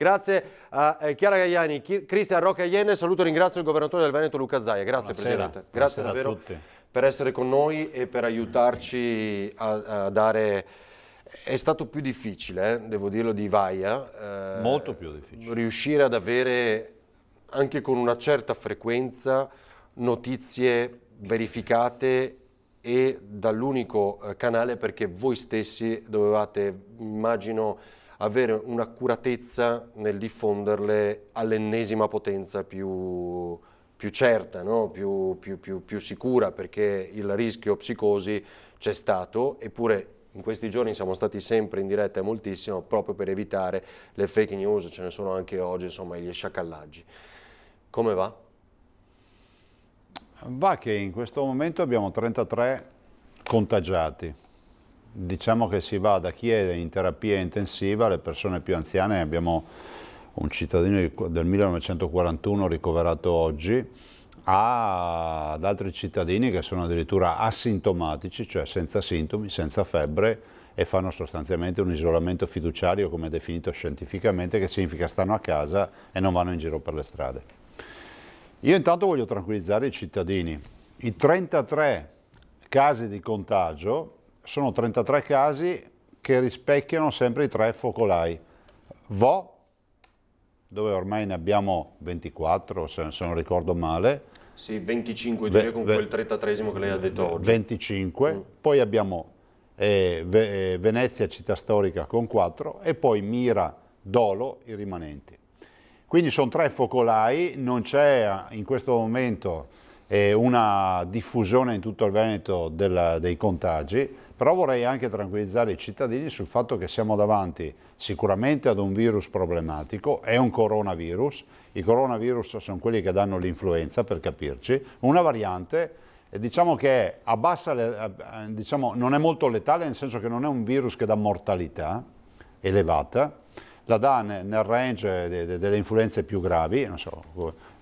Grazie a Chiara Gaiani, Cristian Rocca Ienne, saluto e ringrazio il governatore del Veneto Luca Zaia. Grazie Presidente, grazie davvero per essere con noi e per aiutarci a dare... È stato più difficile, devo dirlo, di Vaia. Molto più difficile. Riuscire ad avere, anche con una certa frequenza, notizie verificate e dall'unico canale, perché voi stessi dovevate, immagino, avere un'accuratezza nel diffonderle all'ennesima potenza più certa, no? più sicura, perché il rischio psicosi c'è stato, eppure in questi giorni siamo stati sempre in diretta moltissimo proprio per evitare le fake news, ce ne sono anche oggi, insomma, gli sciacallaggi. Come va? Va che in questo momento abbiamo 33 contagiati. Diciamo che si va da chi è in terapia intensiva, le persone più anziane, abbiamo un cittadino del 1941 ricoverato oggi, ad altri cittadini che sono addirittura asintomatici, cioè senza sintomi, senza febbre, e fanno sostanzialmente un isolamento fiduciario, come definito scientificamente, che significa stanno a casa e non vanno in giro per le strade. Io intanto voglio tranquillizzare i cittadini. I 33 casi di contagio sono 33 casi che rispecchiano sempre i 3 focolai. Vo, dove ormai ne abbiamo 24, se non ricordo male. Sì, 25 direi con quel 33esimo che lei ha detto oggi. 25, poi abbiamo Venezia città storica con 4 e poi Mira, Dolo, i rimanenti. Quindi sono 3 focolai, non c'è in questo momento una diffusione in tutto il Veneto dei contagi, però vorrei anche tranquillizzare i cittadini sul fatto che siamo davanti sicuramente ad un virus problematico, è un coronavirus, i coronavirus sono quelli che danno l'influenza, per capirci, una variante, diciamo che non è molto letale, nel senso che non è un virus che dà mortalità elevata, la dà nel range delle influenze più gravi, non so,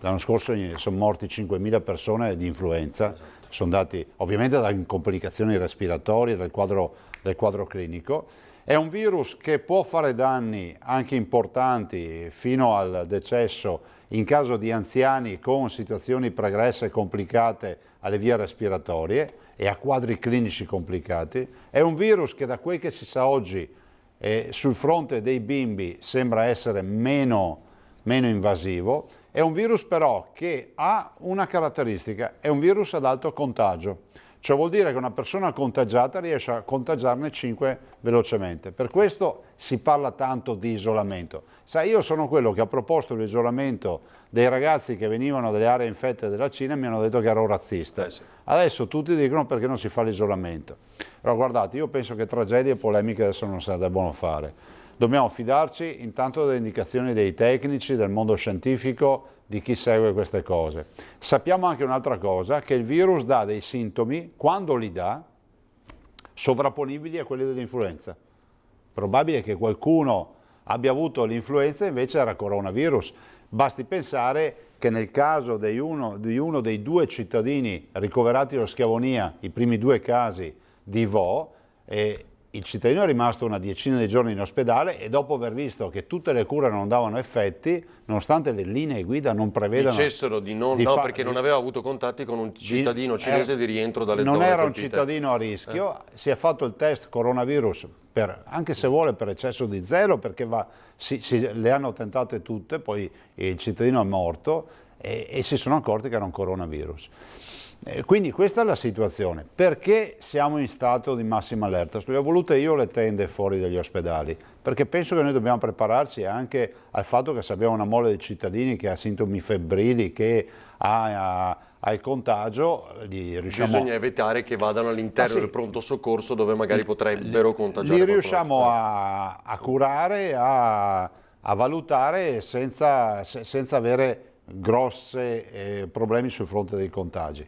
l'anno scorso sono morti 5.000 persone di influenza, sono dati ovviamente da complicazioni respiratorie, del quadro clinico. È un virus che può fare danni anche importanti fino al decesso in caso di anziani con situazioni pregresse complicate alle vie respiratorie e a quadri clinici complicati. È un virus che da quel che si sa oggi sul fronte dei bimbi sembra essere meno invasivo. È un virus però che ha una caratteristica, è un virus ad alto contagio, cioè vuol dire che una persona contagiata riesce a contagiarne 5 velocemente. Per questo si parla tanto di isolamento. Sai, io sono quello che ha proposto l'isolamento dei ragazzi che venivano dalle aree infette della Cina e mi hanno detto che ero razzista. Sì. Adesso tutti dicono perché non si fa l'isolamento. Però guardate, io penso che tragedie e polemiche adesso non se ne debbano fare. Dobbiamo fidarci intanto delle indicazioni dei tecnici, del mondo scientifico, di chi segue queste cose. Sappiamo anche un'altra cosa, che il virus dà dei sintomi, quando li dà, sovrapponibili a quelli dell'influenza. Probabile che qualcuno abbia avuto l'influenza e invece era coronavirus. Basti pensare che nel caso di uno dei 2 cittadini ricoverati allo Schiavonia, i primi 2 casi di Vo, il cittadino è rimasto una decina di giorni in ospedale e dopo aver visto che tutte le cure non davano effetti, nonostante le linee guida non prevedano... Dicessero di non, no, perché non aveva avuto contatti con un cittadino cinese di rientro dalle zone colpite. Non era un colpite. Cittadino a rischio, si è fatto il test coronavirus, anche se vuole per eccesso di zelo, perché le hanno tentate tutte, poi il cittadino è morto e si sono accorti che era un coronavirus. Quindi questa è la situazione. Perché siamo in stato di massima allerta? Le ho volute io le tende fuori dagli ospedali, perché penso che noi dobbiamo prepararci anche al fatto che se abbiamo una mole di cittadini che ha sintomi febbrili, che ha il contagio, bisogna evitare che vadano all'interno del pronto soccorso dove magari potrebbero contagiare. Li riusciamo a curare, a valutare senza avere grossi problemi sul fronte dei contagi.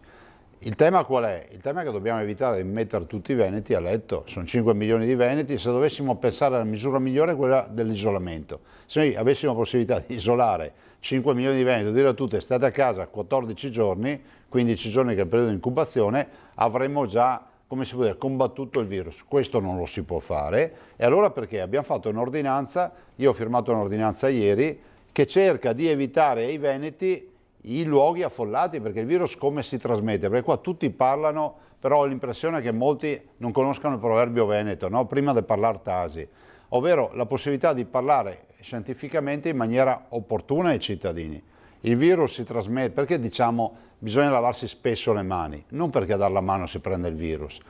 Il tema qual è? Il tema è che dobbiamo evitare di mettere tutti i veneti a letto, sono 5 milioni di veneti, se dovessimo pensare alla misura migliore è quella dell'isolamento. Se noi avessimo la possibilità di isolare 5 milioni di veneti, dire a tutti state a casa 14 giorni, 15 giorni che è il periodo di incubazione, avremmo già come si può dire, combattuto il virus. Questo non lo si può fare, e allora perché? Abbiamo fatto un'ordinanza, io ho firmato un'ordinanza ieri, che cerca di evitare ai veneti i luoghi affollati, perché il virus come si trasmette? Perché qua tutti parlano, però ho l'impressione che molti non conoscano il proverbio veneto, no? Prima di parlare tasi, ovvero la possibilità di parlare scientificamente in maniera opportuna ai cittadini. Il virus si trasmette, perché diciamo bisogna lavarsi spesso le mani? Non perché dalla mano si prende il virus,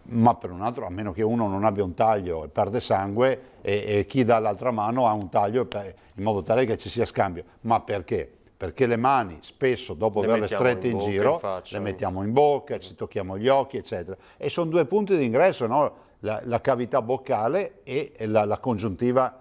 ma per un altro, a meno che uno non abbia un taglio e perde sangue, e chi dà l'altra mano ha un taglio in modo tale che ci sia scambio. Ma perché? Perché le mani spesso, dopo averle strette in giro, le mettiamo in bocca, ci tocchiamo gli occhi, eccetera. E sono due punti di ingresso, no? La cavità boccale e la congiuntiva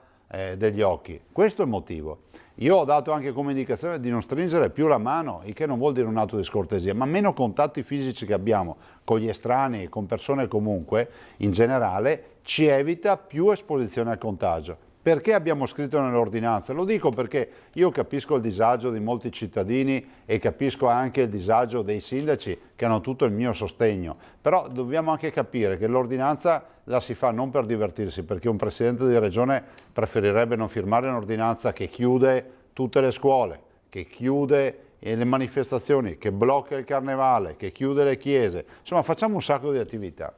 degli occhi. Questo è il motivo. Io ho dato anche come indicazione di non stringere più la mano, il che non vuol dire un atto di scortesia, ma meno contatti fisici che abbiamo con gli estranei, con persone comunque, in generale, ci evita più esposizione al contagio. Perché abbiamo scritto nell'ordinanza? Lo dico perché io capisco il disagio di molti cittadini e capisco anche il disagio dei sindaci che hanno tutto il mio sostegno, però dobbiamo anche capire che l'ordinanza la si fa non per divertirsi, perché un presidente di regione preferirebbe non firmare un'ordinanza che chiude tutte le scuole, che chiude le manifestazioni, che blocca il carnevale, che chiude le chiese, insomma facciamo un sacco di attività.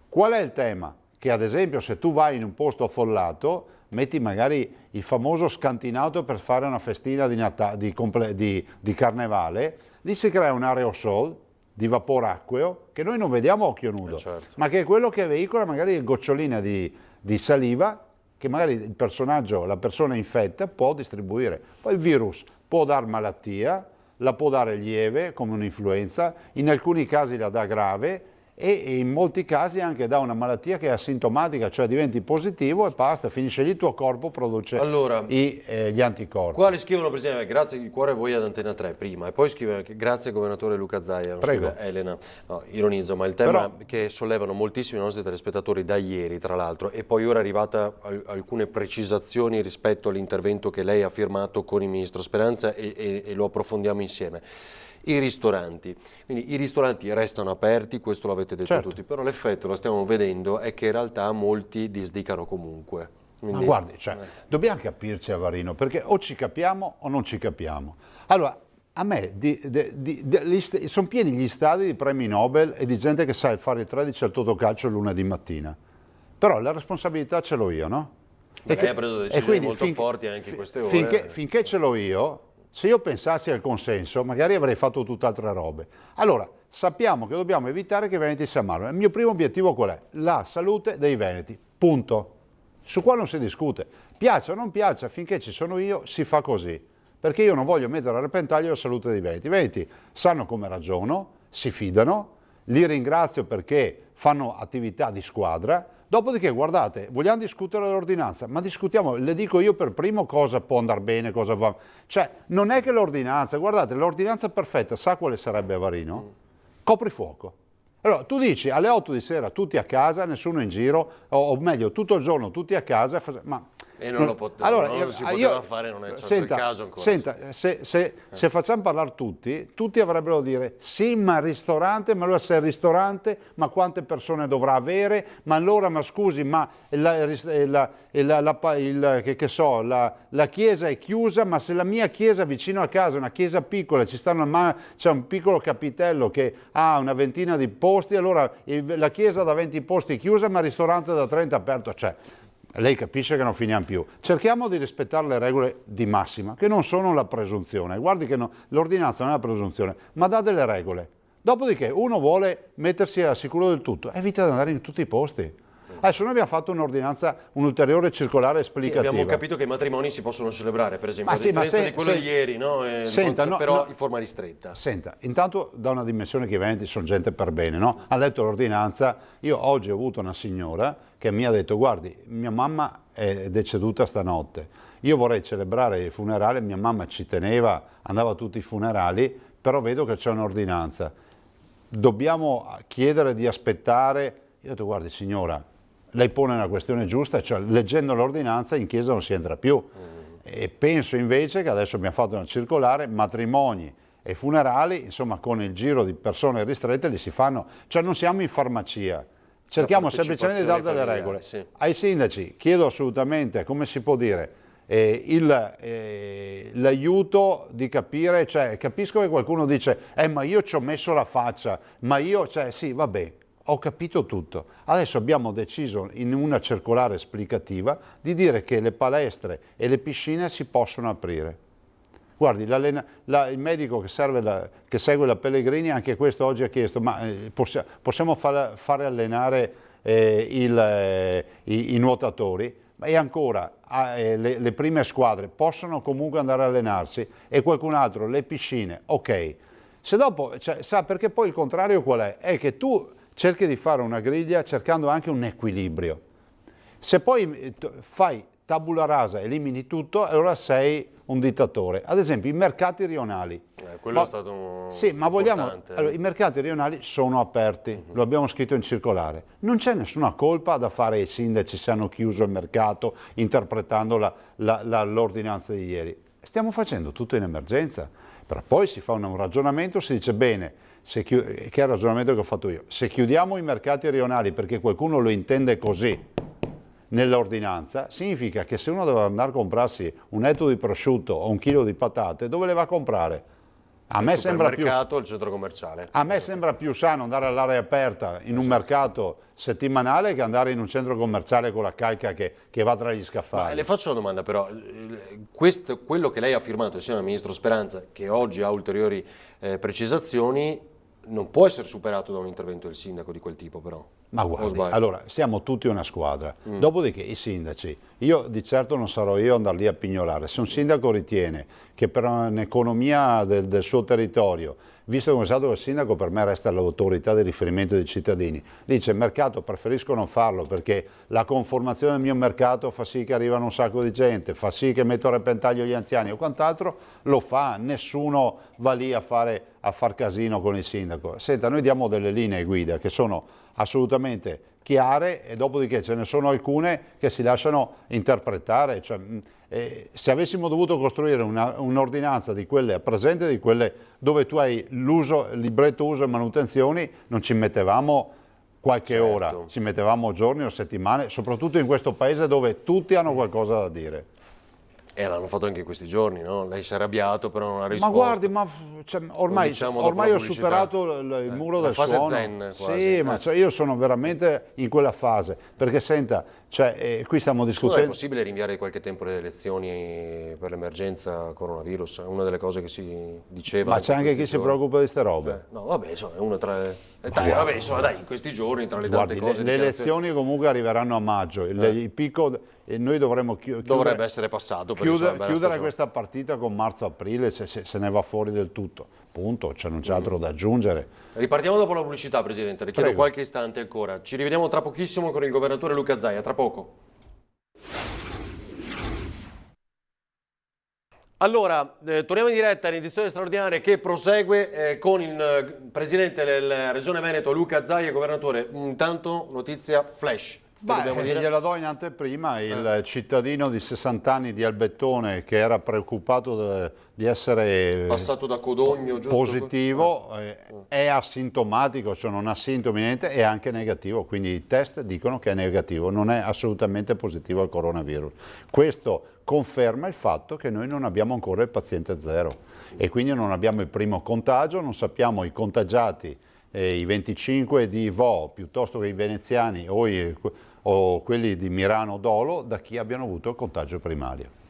Qual è il tema? Che ad esempio se tu vai in un posto affollato, metti magari il famoso scantinato per fare una festina di carnevale, lì si crea un aerosol di vapore acqueo che noi non vediamo a occhio nudo, certo, ma che è quello che veicola magari goccioline di saliva che magari il personaggio, la persona infetta può distribuire. Poi il virus può dar malattia, la può dare lieve come un'influenza, in alcuni casi la dà grave, e in molti casi anche da una malattia che è asintomatica, cioè diventi positivo e basta, finisce lì, il tuo corpo produce gli anticorpi. Quali scrivono per esempio grazie di cuore voi ad Antena 3 prima, e poi scrive grazie Governatore Luca Zaia, Prego. Elena, no, ironizzo, ma il tema che sollevano moltissimi nostri telespettatori da ieri tra l'altro, e poi ora è arrivata alcune precisazioni rispetto all'intervento che lei ha firmato con il Ministro Speranza e lo approfondiamo insieme. I ristoranti, quindi i ristoranti restano aperti, questo l'avete detto tutti, però l'effetto, lo stiamo vedendo, è che in realtà molti disdicano comunque. Quindi, ma guardi, dobbiamo capirci a Varino, perché o ci capiamo o non ci capiamo. Allora, a me sono pieni gli stadi di premi Nobel e di gente che sa fare il 13 al totocalcio il lunedì mattina, però la responsabilità ce l'ho io, no? Lei ha preso decisioni molto forti anche in queste ore. Finché ce l'ho io, se io pensassi al consenso, magari avrei fatto tutt'altre robe. Allora, sappiamo che dobbiamo evitare che i veneti si ammalino. Il mio primo obiettivo qual è? La salute dei veneti, punto. Su qua non si discute. Piaccia o non piaccia, finché ci sono io, si fa così. Perché io non voglio mettere a repentaglio la salute dei veneti. I veneti sanno come ragiono, si fidano, li ringrazio perché fanno attività di squadra. Dopodiché, guardate, vogliamo discutere dell'ordinanza, ma discutiamo, le dico io per primo cosa può andare bene, cosa va. Cioè, non è che l'ordinanza, guardate, l'ordinanza perfetta, sa quale sarebbe a Varino? Coprifuoco. Allora, tu dici alle 8 di sera tutti a casa, nessuno in giro, o meglio, tutto il giorno tutti a casa, ma... E non lo si poteva fare, non è certo il caso ancora. Senta, se facciamo parlare tutti avrebbero dire sì, ma il ristorante, ma allora se è il ristorante, ma quante persone dovrà avere, ma allora, ma scusi, ma la chiesa è chiusa, ma se la mia chiesa vicino a casa è una chiesa piccola, c'è un piccolo capitello che ha una ventina di posti, allora la chiesa da 20 posti chiusa, ma il ristorante da 30 aperto, cioè... Lei capisce che non finiamo più. Cerchiamo di rispettare le regole di massima, che non sono la presunzione. Guardi che l'ordinanza non è la presunzione, ma dà delle regole. Dopodiché uno vuole mettersi al sicuro del tutto, evita di andare in tutti i posti. Adesso noi abbiamo fatto un'ordinanza, un'ulteriore circolare esplicativa. Sì, abbiamo capito che i matrimoni si possono celebrare, per esempio, a differenza di quello di ieri, no? Però in forma ristretta. Senta, intanto da una dimensione che i veneti sono gente per bene, no? Ha letto l'ordinanza, io oggi ho avuto una signora che mi ha detto, guardi, mia mamma è deceduta stanotte, io vorrei celebrare il funerale, mia mamma ci teneva, andava a tutti i funerali, però vedo che c'è un'ordinanza, dobbiamo chiedere di aspettare. Io ho detto, guardi signora, lei pone una questione giusta, cioè leggendo l'ordinanza in chiesa non si entra più. E penso invece che adesso abbiamo fatto una circolare, matrimoni e i funerali, insomma, con il giro di persone ristrette li si fanno, cioè non siamo in farmacia, cerchiamo semplicemente di dare delle regole. Sì. Ai sindaci chiedo assolutamente, come si può dire, l'aiuto di capire, cioè capisco che qualcuno dice ma io ci ho messo la faccia, ma io, cioè sì, vabbè, ho capito tutto. Adesso abbiamo deciso in una circolare esplicativa di dire che le palestre e le piscine si possono aprire. Guardi, il medico che segue la Pellegrini, anche questo oggi ha chiesto, ma possiamo fare allenare i nuotatori? E ancora, le prime squadre possono comunque andare a allenarsi e qualcun altro, le piscine, ok. Se dopo, cioè, sa, perché poi il contrario qual è? È che tu cerchi di fare una griglia cercando anche un equilibrio. Se poi fai tabula rasa, elimini tutto, allora sei un dittatore. Ad esempio i mercati rionali. Quello è stato sì, ma vogliamo, allora, i mercati rionali sono aperti, lo abbiamo scritto in circolare. Non c'è nessuna colpa da fare ai sindaci se hanno chiuso il mercato interpretando l'ordinanza di ieri. Stiamo facendo tutto in emergenza, però poi si fa un ragionamento, si dice bene, che è il ragionamento che ho fatto io, se chiudiamo i mercati rionali perché qualcuno lo intende così, nell'ordinanza, significa che se uno deve andare a comprarsi un etto di prosciutto o un chilo di patate, dove le va a comprare? A me sembra più al centro commerciale. A me sembra più sano andare all'area aperta in un mercato settimanale che andare in un centro commerciale con la calca che va tra gli scaffali. Ma le faccio una domanda però, quello che lei ha firmato insieme al Ministro Speranza, che oggi ha ulteriori precisazioni, non può essere superato da un intervento del sindaco di quel tipo però. Ma guardi, allora siamo tutti una squadra, dopodiché i sindaci, io di certo non sarò io ad andare lì a pignolare, se un sindaco ritiene che per un'economia del suo territorio, visto come è stato il sindaco per me resta l'autorità di riferimento dei cittadini, dice mercato preferisco non farlo perché la conformazione del mio mercato fa sì che arrivano un sacco di gente, fa sì che metto a repentaglio gli anziani o quant'altro, lo fa, nessuno va lì a far casino con il sindaco. Senta, noi diamo delle linee guida che sono assolutamente chiare e dopodiché ce ne sono alcune che si lasciano interpretare, cioè, se avessimo dovuto costruire un'ordinanza di quelle a presente, di quelle dove tu hai il libretto uso e manutenzioni, non ci mettevamo qualche ora, ci mettevamo giorni o settimane, soprattutto in questo paese dove tutti hanno qualcosa da dire. E l'hanno fatto anche in questi giorni, no? Lei si è arrabbiato, però non ha risposto. Ma guardi, ormai ho superato il muro del fase suono. zen, quasi. Sì, ma io sono veramente in quella fase, perché senta, qui stiamo discutendo... È possibile rinviare di qualche tempo le elezioni per l'emergenza coronavirus? È una delle cose che si diceva. Ma c'è anche chi si preoccupa di ste robe. No, vabbè, insomma, è una tra le... Dai, in questi giorni, tra le tante cose... Le elezioni comunque arriveranno a maggio, il picco... E noi dovremmo dovrebbe essere passato per chiudere questa partita con marzo-aprile se ne va fuori del tutto. Punto, non c'è altro da aggiungere. Ripartiamo dopo la pubblicità, Presidente. Le chiedo qualche istante ancora. Ci rivediamo tra pochissimo con il Governatore Luca Zaia. Tra poco. Allora, torniamo in diretta in edizione straordinaria che prosegue con il Presidente della Regione Veneto Luca Zaia, Governatore. Intanto notizia flash. Gliela do in anteprima, il cittadino di 60 anni di Albettone che era preoccupato di essere passato da Codogno, giusto? Positivo, è asintomatico, cioè non ha sintomi niente, è anche negativo, quindi i test dicono che è negativo, non è assolutamente positivo al coronavirus. Questo conferma il fatto che noi non abbiamo ancora il paziente zero e quindi non abbiamo il primo contagio, non sappiamo i contagiati, i 25 di Vo piuttosto che i veneziani o quelli di Mirano Dolo, da chi abbiano avuto il contagio primario.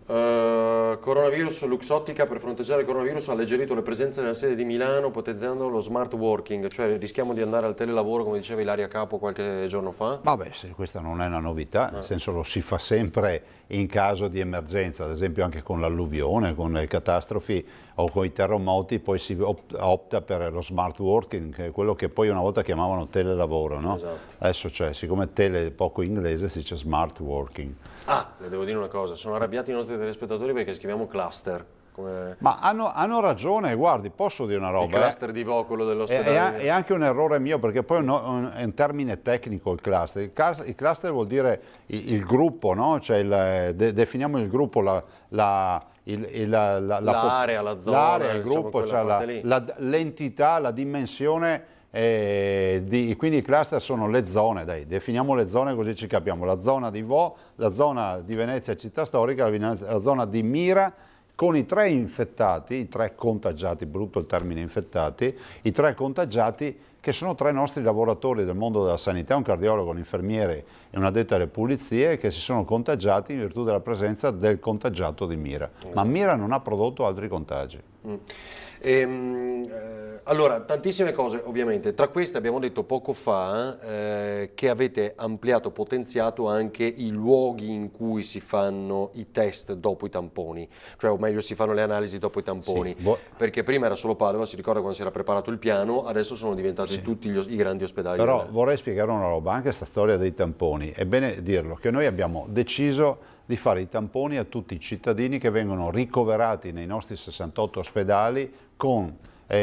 Coronavirus, Luxottica per fronteggiare il coronavirus ha alleggerito le presenze nella sede di Milano potenziando lo smart working, cioè rischiamo di andare al telelavoro come diceva Ilaria Capo qualche giorno fa? Vabbè, questa non è una novità, nel senso lo si fa sempre in caso di emergenza, ad esempio anche con l'alluvione, con le catastrofi o con i terremoti, poi si opta per lo smart working, che è quello che poi una volta chiamavano telelavoro, no? Esatto. Adesso siccome tele è poco inglese si dice smart working. Ah, le devo dire una cosa, sono arrabbiati i nostri telespettatori perché scriviamo cluster. Ma hanno ragione, guardi, posso dire una roba? Il cluster di vo, quello È dell'ospedale. anche un errore mio, perché poi è un termine tecnico il cluster. Il cluster vuol dire il gruppo, no? Cioè definiamo il gruppo, L'area, la zona, l'area, il insomma, gruppo, quella parte lì. l'entità, la dimensione. Quindi i cluster sono le zone, dai, definiamo le zone così ci capiamo. La zona di Vo, la zona di Venezia città storica, la zona di Mira, con i 3 infettati, i 3 contagiati, brutto il termine infettati, i 3 contagiati che sono 3 nostri lavoratori del mondo della sanità, un cardiologo, un infermiere e un addetto alle pulizie, che si sono contagiati in virtù della presenza del contagiato di Mira. Ma Mira non ha prodotto altri contagi. Allora, tantissime cose ovviamente, tra queste abbiamo detto poco fa che avete ampliato, potenziato anche i luoghi in cui si fanno i test dopo i tamponi, cioè o meglio si fanno le analisi dopo i tamponi, Sì, perché prima era solo Padova, si ricorda quando si era preparato il piano, adesso sono diventati tutti i grandi ospedali. Però vorrei spiegare una roba, anche questa storia dei tamponi, è bene dirlo, che noi abbiamo deciso di fare i tamponi a tutti i cittadini che vengono ricoverati nei nostri 68 ospedali con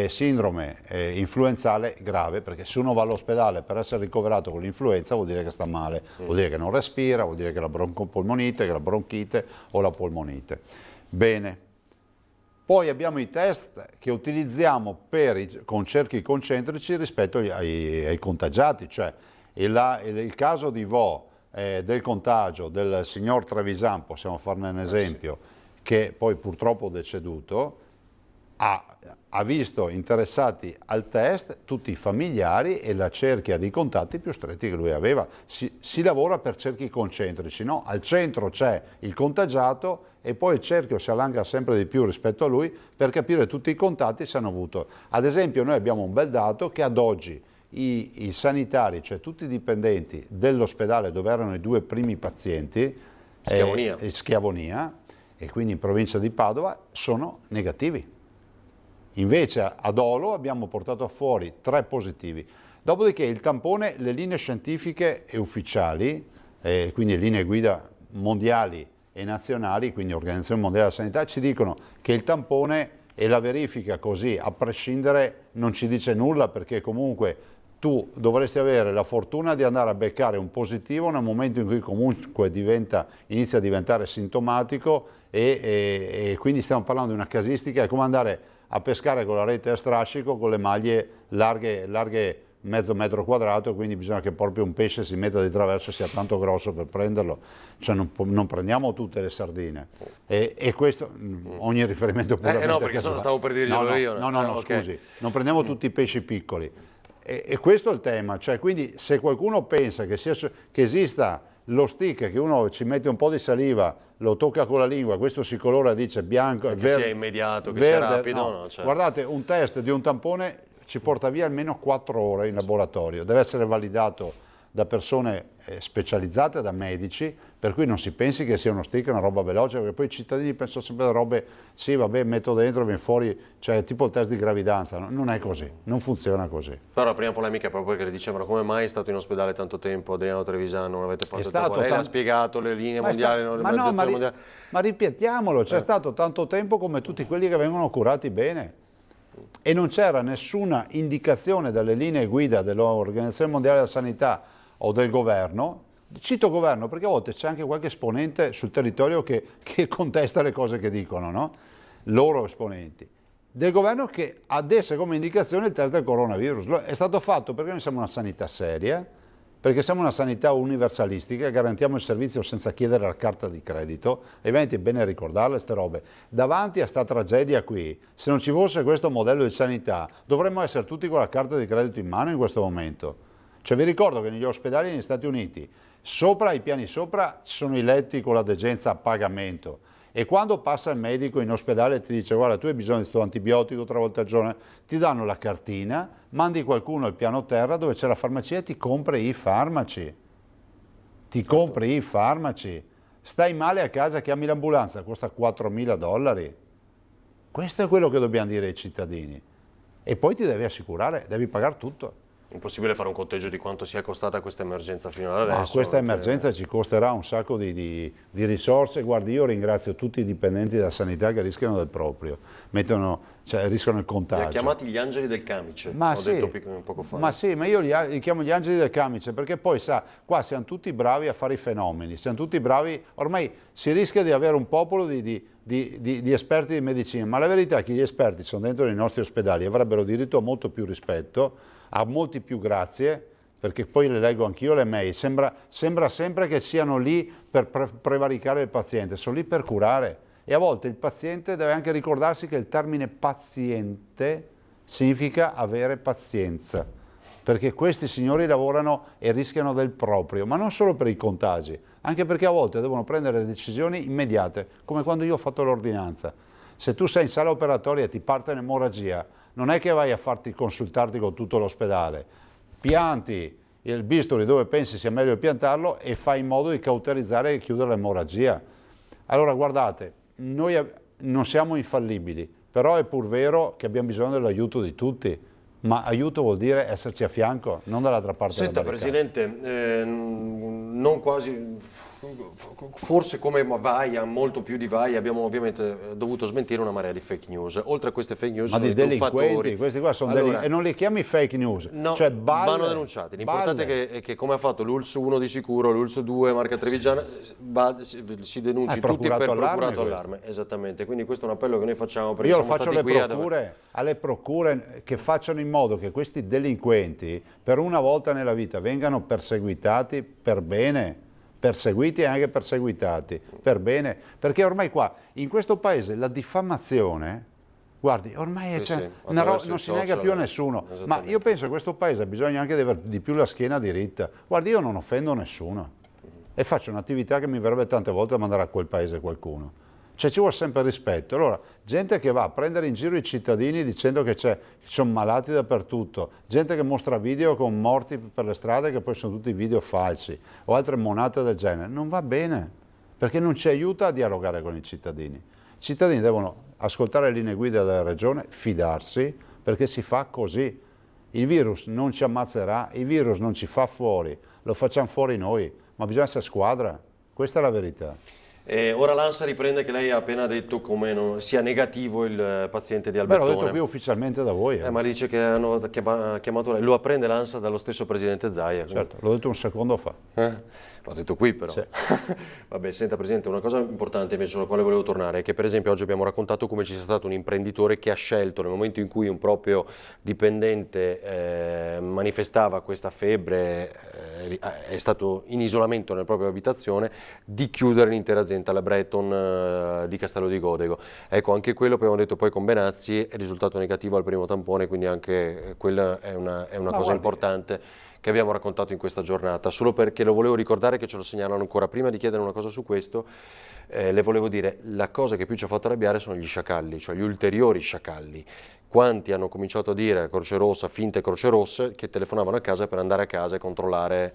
sindrome influenzale grave, perché se uno va all'ospedale per essere ricoverato con l'influenza vuol dire che sta male, vuol dire che non respira, vuol dire che ha la broncopolmonite, che la bronchite o la polmonite. Bene. Poi abbiamo i test che utilizziamo con cerchi concentrici rispetto ai contagiati, cioè il caso di Vo del contagio del signor Trevisan, possiamo farne un esempio, che poi purtroppo è deceduto, ha visto interessati al test tutti i familiari e la cerchia di contatti più stretti che lui aveva. Si lavora per cerchi concentrici, no? Al centro c'è il contagiato e poi il cerchio si allarga sempre di più rispetto a lui per capire tutti i contatti se hanno avuto. Ad esempio noi abbiamo un bel dato che ad oggi i sanitari, cioè tutti i dipendenti dell'ospedale dove erano i 2 primi pazienti, Schiavonia, e quindi in provincia di Padova, sono negativi. Invece ad Olo abbiamo portato fuori 3 positivi. Dopodiché il tampone, le linee scientifiche e ufficiali, quindi linee guida mondiali e nazionali, quindi Organizzazione Mondiale della Sanità, ci dicono che il tampone e la verifica così, a prescindere, non ci dice nulla, perché comunque tu dovresti avere la fortuna di andare a beccare un positivo nel momento in cui comunque inizia a diventare sintomatico e quindi stiamo parlando di una casistica, è come andare a pescare con la rete a strascico con le maglie larghe mezzo metro quadrato, quindi bisogna che proprio un pesce si metta di traverso e sia tanto grosso per prenderlo, cioè non prendiamo tutte le sardine e questo ogni riferimento puramente no, perché stavo per dirglielo io. No, Okay. Scusi, non prendiamo tutti i pesci piccoli e questo è il tema, cioè quindi se qualcuno pensa che esista lo stick, che uno ci mette un po' di saliva, lo tocca con la lingua, questo si colora, dice bianco, che verde, sia immediato, che verde, sia rapido. no. No, certo. Guardate, un test di un tampone ci porta via almeno 4 ore in laboratorio, deve essere validato da persone specializzate, da medici, per cui non si pensi che sia uno stick, una roba veloce, perché poi i cittadini pensano sempre a robe, sì vabbè metto dentro, viene fuori, cioè tipo il test di gravidanza, non è così, non funziona così. Però la prima polemica è proprio perché le dicevano come mai è stato in ospedale tanto tempo Adriano Trevisan, non avete fatto il tempo. Lei ha spiegato le linee mondiali, mondiali. Ma ripetiamolo, c'è stato tanto tempo come tutti quelli che vengono curati bene. E non c'era nessuna indicazione dalle linee guida dell'Organizzazione Mondiale della Sanità o del governo, cito governo perché a volte c'è anche qualche esponente sul territorio che contesta le cose che dicono, no? Loro esponenti, del governo che desse come indicazione il test del coronavirus. È stato fatto perché noi siamo una sanità seria, perché siamo una sanità universalistica, garantiamo il servizio senza chiedere la carta di credito, e è bene ricordarle queste robe. Davanti a sta tragedia qui, se non ci fosse questo modello di sanità, dovremmo essere tutti con la carta di credito in mano in questo momento. Cioè vi ricordo che negli ospedali negli Stati Uniti, ai piani sopra ci sono i letti con la degenza a pagamento, e quando passa il medico in ospedale e ti dice guarda tu hai bisogno di questo antibiotico 3 volte al giorno, ti danno la cartina, mandi qualcuno al piano terra dove c'è la farmacia e ti compri i farmaci. Compri i farmaci. Stai male a casa, chiami l'ambulanza, costa $4.000. Questo è quello che dobbiamo dire ai cittadini. E poi ti devi assicurare, devi pagare tutto. È impossibile fare un conteggio di quanto sia costata questa emergenza fino ad Ma adesso. questa emergenza ci costerà un sacco di risorse. Guardi, io ringrazio tutti i dipendenti della sanità che rischiano del proprio, rischiano il Li ha contagio. chiamati gli angeli del camice, Ma ho sì, detto poco fa. ma sì, ma io li chiamo gli angeli del camice perché poi sa, qua siamo tutti bravi a fare i fenomeni, siamo tutti bravi, ormai si rischia di avere un popolo di esperti di medicina, ma la verità è che gli esperti sono dentro nei nostri ospedali, avrebbero diritto a molto più rispetto, a molti più grazie, perché poi le leggo anch'io le mail, sembra sempre che siano lì per prevaricare il paziente, sono lì per curare e a volte il paziente deve anche ricordarsi che il termine paziente significa avere pazienza, perché questi signori lavorano e rischiano del proprio, ma non solo per i contagi, anche perché a volte devono prendere decisioni immediate, come quando io ho fatto l'ordinanza. Se tu sei in sala operatoria e ti parte un'emorragia, non è che vai a farti consultarti con tutto l'ospedale, pianti il bisturi dove pensi sia meglio piantarlo e fai in modo di cauterizzare e chiudere l'emorragia. Allora guardate, noi non siamo infallibili, però è pur vero che abbiamo bisogno dell'aiuto di tutti, ma aiuto vuol dire esserci a fianco, non dall'altra parte Senta della barricata. Presidente, non quasi, forse come Vaia, molto più di Vaia, abbiamo ovviamente dovuto smentire una marea di fake news. Oltre a queste fake news Ma sono di i delinquenti, truffatori. questi qua sono Allora, e non li chiami fake news, no, cioè balle, vanno denunciati. L'importante balle. è che come ha fatto l'ULS 1 di sicuro, l'ULS 2 Marca Trevigiana, si denunci tutti per procurato allarme. Esattamente, quindi questo è un appello che noi facciamo perché Io lo siamo faccio stati alle procure che facciano in modo che questi delinquenti per una volta nella vita vengano perseguitati per bene, perseguiti e anche perseguitati per bene, perché ormai qua in questo paese la diffamazione, guardi, ormai Sì, non si nega più a nessuno, ma io penso che questo paese ha bisogno anche di avere di più la schiena diritta. Guardi, io non offendo nessuno e faccio un'attività che mi verrebbe tante volte a mandare a quel paese qualcuno. Cioè ci vuole sempre rispetto. Allora, gente che va a prendere in giro i cittadini dicendo che ci sono malati dappertutto, gente che mostra video con morti per le strade che poi sono tutti video falsi o altre monate del genere, non va bene, perché non ci aiuta a dialogare con i cittadini. I cittadini devono ascoltare le linee guida della regione, fidarsi, perché si fa così. Il virus non ci ammazzerà, il virus non ci fa fuori, lo facciamo fuori noi, ma bisogna essere squadra, questa è la verità. Ora l'ANSA riprende che lei ha appena detto come sia negativo il paziente di Beh, Albertone. l'ho detto qui ufficialmente da voi. Ma dice che hanno chiamato lei, lo apprende l'ANSA dallo stesso presidente Zaia. Certo, l'ho detto un secondo fa. L'ho detto qui però. Sì. Vabbè, senta Presidente, una cosa importante invece sulla quale volevo tornare è che per esempio oggi abbiamo raccontato come ci sia stato un imprenditore che ha scelto nel momento in cui un proprio dipendente manifestava questa febbre, è stato in isolamento nella propria abitazione, di chiudere l'intera azienda, la Breton di Castello di Godego. Ecco, anche quello abbiamo detto poi con Benazzi è risultato negativo al primo tampone, quindi anche quella è una cosa importante che abbiamo raccontato in questa giornata, solo perché lo volevo ricordare che ce lo segnalano ancora. Prima di chiedere una cosa su questo, le volevo dire, la cosa che più ci ha fatto arrabbiare sono gli sciacalli, cioè gli ulteriori sciacalli. Quanti hanno cominciato a dire Croce Rossa, finte Croce Rosse, che telefonavano a casa per andare a casa e controllare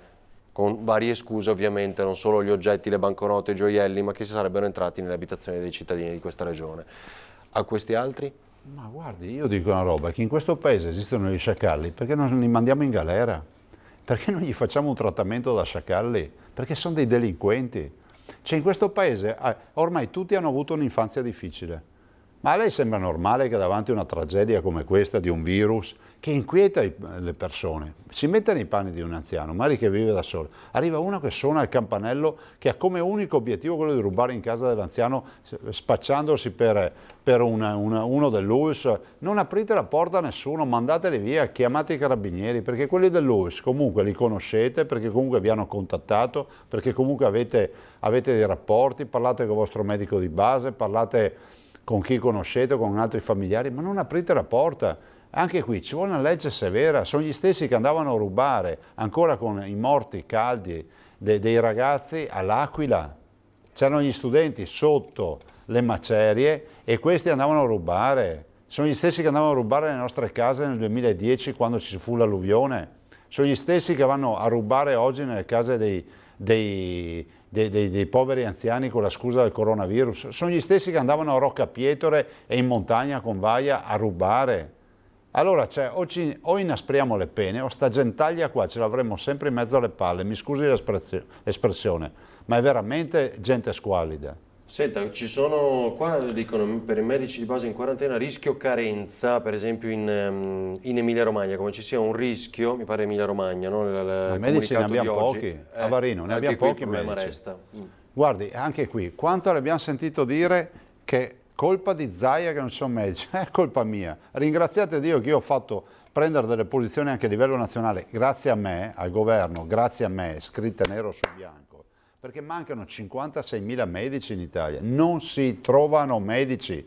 con varie scuse ovviamente, non solo gli oggetti, le banconote, i gioielli, ma che si sarebbero entrati nelle abitazioni dei cittadini di questa regione. A questi altri? Ma guardi, io dico una roba, che in questo paese esistono gli sciacalli, perché non li mandiamo in galera? Perché non gli facciamo un trattamento da sciacalli? Perché sono dei delinquenti. Cioè in questo paese ormai tutti hanno avuto un'infanzia difficile. Ma a lei sembra normale che davanti a una tragedia come questa, di un virus, che inquieta le persone, si mette nei panni di un anziano, magari che vive da solo, arriva uno che suona il campanello, che ha come unico obiettivo quello di rubare in casa dell'anziano, spacciandosi per uno dell'ULS. Non aprite la porta a nessuno, mandateli via, chiamate i carabinieri, perché quelli dell'ULS comunque li conoscete, perché comunque vi hanno contattato, perché comunque avete dei rapporti, parlate con il vostro medico di base, parlate con chi conoscete, con altri familiari, ma non aprite la porta. Anche qui ci vuole una legge severa, sono gli stessi che andavano a rubare, ancora con i morti caldi dei ragazzi all'Aquila. C'erano gli studenti sotto le macerie e questi andavano a rubare. Sono gli stessi che andavano a rubare le nostre case nel 2010 quando ci fu l'alluvione. Sono gli stessi che vanno a rubare oggi nelle case dei poveri anziani con la scusa del coronavirus. Sono gli stessi che andavano a Rocca Pietore e in montagna con Vaia a rubare. Allora o inaspriamo le pene o sta gentaglia qua ce l'avremo sempre in mezzo alle palle, mi scusi l'espressione, ma è veramente gente squallida. Senta, ci sono, qua dicono per i medici di base in quarantena, rischio carenza, per esempio in Emilia Romagna, come ci sia un rischio, mi pare Emilia Romagna, no? Ma medici ne abbiamo pochi, a Varino ne abbiamo pochi medici. Resta. Guardi, anche qui, quanto le abbiamo sentito dire che colpa di Zaia che non sono medici, è colpa mia. Ringraziate Dio che io ho fatto prendere delle posizioni anche a livello nazionale, grazie a me, al governo, grazie a me, scritte nero su bianco. Perché mancano 56.000 medici in Italia, non si trovano medici.